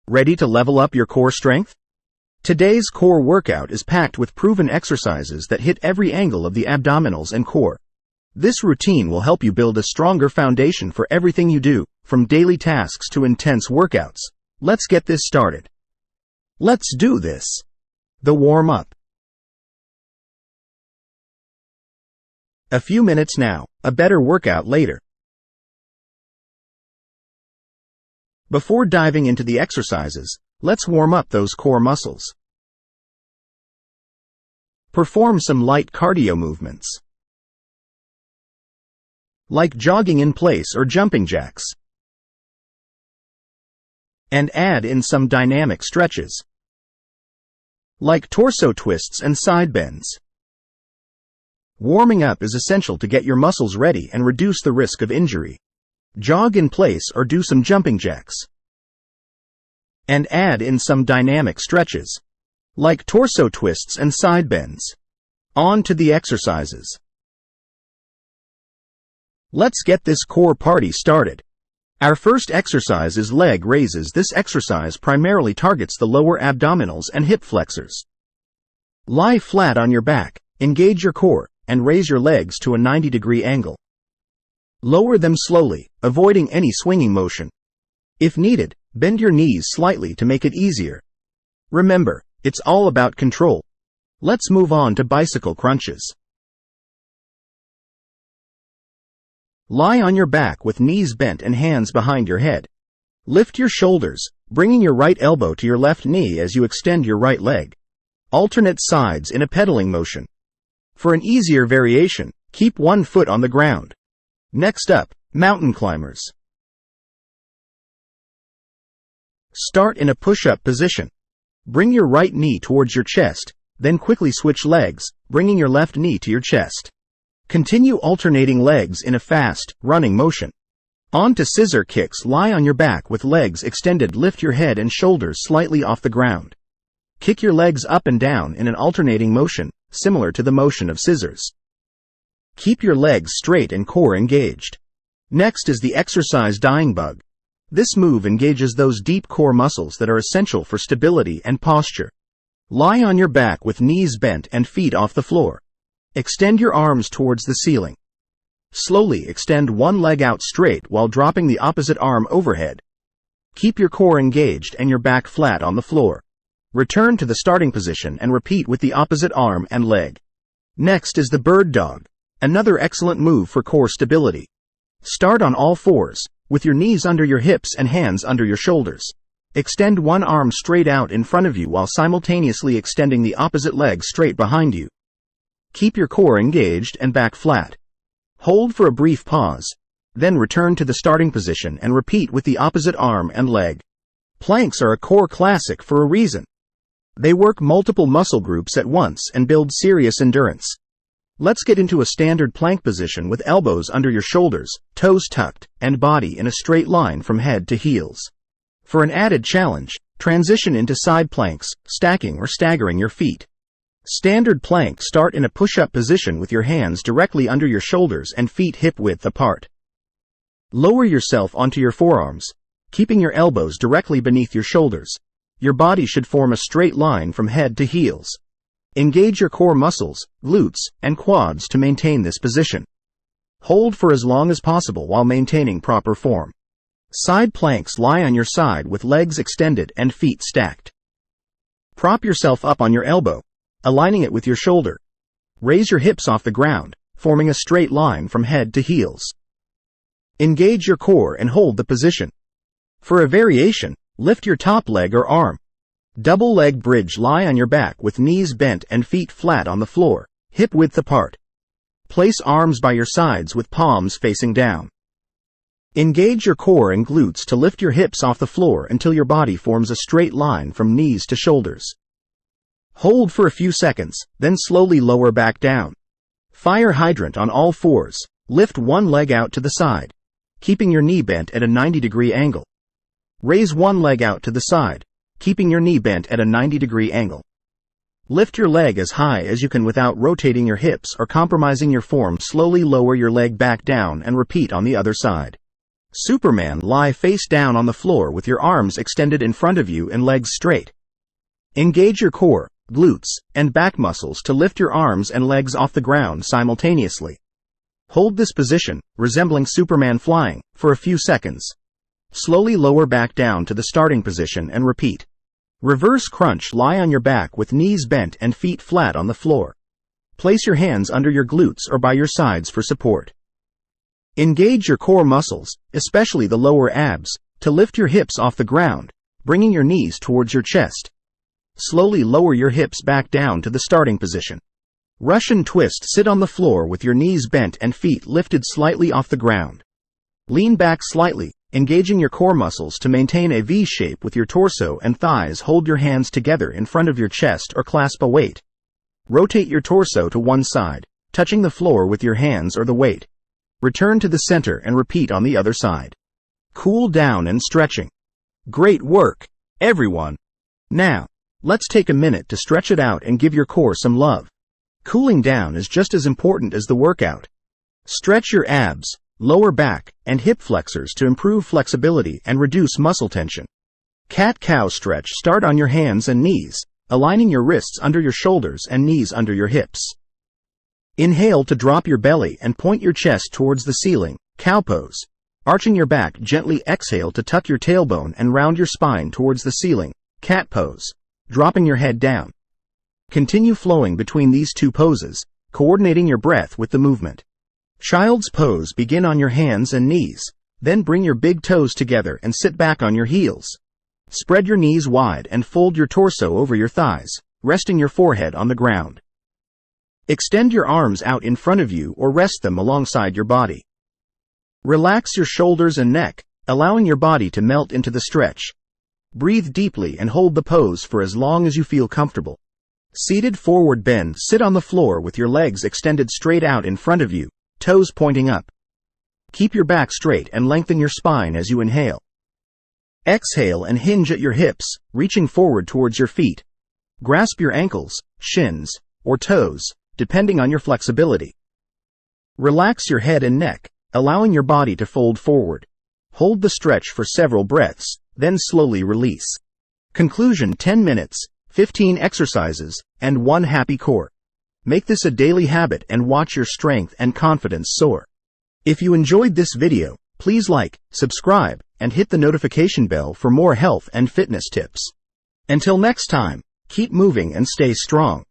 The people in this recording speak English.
Ready to level up your core strength? Today's core workout is packed with proven exercises that hit every angle of the abdominals and core. This routine will help you build a stronger foundation for everything you do, from daily tasks to intense workouts. Let's get this started. Let's do this. The warm-up. A few minutes now, a better workout later. Before diving into the exercises, let's warm up those core muscles. Perform some light cardio movements, like jogging in place or jumping jacks. And add in some dynamic stretches, like torso twists and side bends. Warming up is essential to get your muscles ready and reduce the risk of injury. Jog in place or do some jumping jacks. And add in some dynamic stretches, like torso twists and side bends. On to the exercises. Let's get this core party started. Our first exercise is leg raises. This exercise primarily targets the lower abdominals and hip flexors. Lie flat on your back, engage your core, and raise your legs to a 90-degree angle. Lower them slowly, avoiding any swinging motion. If needed, bend your knees slightly to make it easier. Remember, it's all about control. Let's move on to bicycle crunches. Lie on your back with knees bent and hands behind your head. Lift your shoulders, bringing your right elbow to your left knee as you extend your right leg. Alternate sides in a pedaling motion. For an easier variation, keep one foot on the ground. Next up, mountain climbers. Start in a push-up position. Bring your right knee towards your chest, then quickly switch legs, bringing your left knee to your chest. Continue alternating legs in a fast, running motion. On to scissor kicks. Lie on your back with legs extended. Lift your head and shoulders slightly off the ground. Kick your legs up and down in an alternating motion, similar to the motion of scissors. Keep your legs straight and core engaged. Next is the exercise dying bug. This move engages those deep core muscles that are essential for stability and posture. Lie on your back with knees bent and feet off the floor. Extend your arms towards the ceiling. Slowly extend one leg out straight while dropping the opposite arm overhead. Keep your core engaged and your back flat on the floor. Return to the starting position and repeat with the opposite arm and leg. Next is the bird dog, another excellent move for core stability. Start on all fours, with your knees under your hips and hands under your shoulders. Extend one arm straight out in front of you while simultaneously extending the opposite leg straight behind you. Keep your core engaged and back flat. Hold for a brief pause, then return to the starting position and repeat with the opposite arm and leg. Planks are a core classic for a reason. They work multiple muscle groups at once and build serious endurance. Let's get into a standard plank position with elbows under your shoulders, toes tucked, and body in a straight line from head to heels. For an added challenge, transition into side planks, stacking or staggering your feet. Standard plank. Start in a push-up position with your hands directly under your shoulders and feet hip-width apart. Lower yourself onto your forearms, keeping your elbows directly beneath your shoulders. Your body should form a straight line from head to heels. Engage your core muscles, glutes, and quads to maintain this position. Hold for as long as possible while maintaining proper form. Side planks. Lie on your side with legs extended and feet stacked. Prop yourself up on your elbow, aligning it with your shoulder. Raise your hips off the ground, forming a straight line from head to heels. Engage your core and hold the position. For a variation, lift your top leg or arm. Double leg bridge. Lie on your back with knees bent and feet flat on the floor, hip width apart. Place arms by your sides with palms facing down. Engage your core and glutes to lift your hips off the floor until your body forms a straight line from knees to shoulders. Hold for a few seconds, then slowly lower back down. Fire hydrant on all fours. Lift one leg out to the side, keeping your knee bent at a 90-degree angle. Raise one leg out to the side, keeping your knee bent at a 90-degree angle. Lift your leg as high as you can without rotating your hips or compromising your form. Slowly lower your leg back down and repeat on the other side. Superman, lie face down on the floor with your arms extended in front of you and legs straight. Engage your core, glutes, and back muscles to lift your arms and legs off the ground simultaneously. Hold this position, resembling Superman flying, for a few seconds. Slowly lower back down to the starting position and repeat. Reverse crunch, lie on your back with knees bent and feet flat on the floor. Place your hands under your glutes or by your sides for support. Engage your core muscles, especially the lower abs, to lift your hips off the ground, bringing your knees towards your chest. Slowly lower your hips back down to the starting position. Russian twist, sit on the floor with your knees bent and feet lifted slightly off the ground. Lean back slightly, engaging your core muscles to maintain a V shape with your torso and thighs. Hold your hands together in front of your chest or clasp a weight. Rotate your torso to one side, touching the floor with your hands or the weight. Return to the center and repeat on the other side. Cool down and stretching. Great work, everyone! Now, let's take a minute to stretch it out and give your core some love. Cooling down is just as important as the workout. Stretch your abs, lower back, and hip flexors to improve flexibility and reduce muscle tension. Cat-cow stretch, start on your hands and knees, aligning your wrists under your shoulders and knees under your hips. Inhale to drop your belly and point your chest towards the ceiling, cow pose. Arching your back, gently exhale to tuck your tailbone and round your spine towards the ceiling, cat pose. Dropping your head down. Continue flowing between these two poses, coordinating your breath with the movement. Child's pose, begin on your hands and knees, then bring your big toes together and sit back on your heels. Spread your knees wide and fold your torso over your thighs, resting your forehead on the ground. Extend your arms out in front of you or rest them alongside your body. Relax your shoulders and neck, allowing your body to melt into the stretch. Breathe deeply and hold the pose for as long as you feel comfortable. Seated forward bend, sit on the floor with your legs extended straight out in front of you, toes pointing up. Keep your back straight and lengthen your spine as you inhale. Exhale and hinge at your hips, reaching forward towards your feet. Grasp your ankles, shins, or toes, depending on your flexibility. Relax your head and neck, allowing your body to fold forward. Hold the stretch for several breaths, then slowly release. Conclusion: 10 minutes, 15 exercises, and 1 happy core. Make this a daily habit and watch your strength and confidence soar. If you enjoyed this video, please like, subscribe, and hit the notification bell for more health and fitness tips. Until next time, keep moving and stay strong.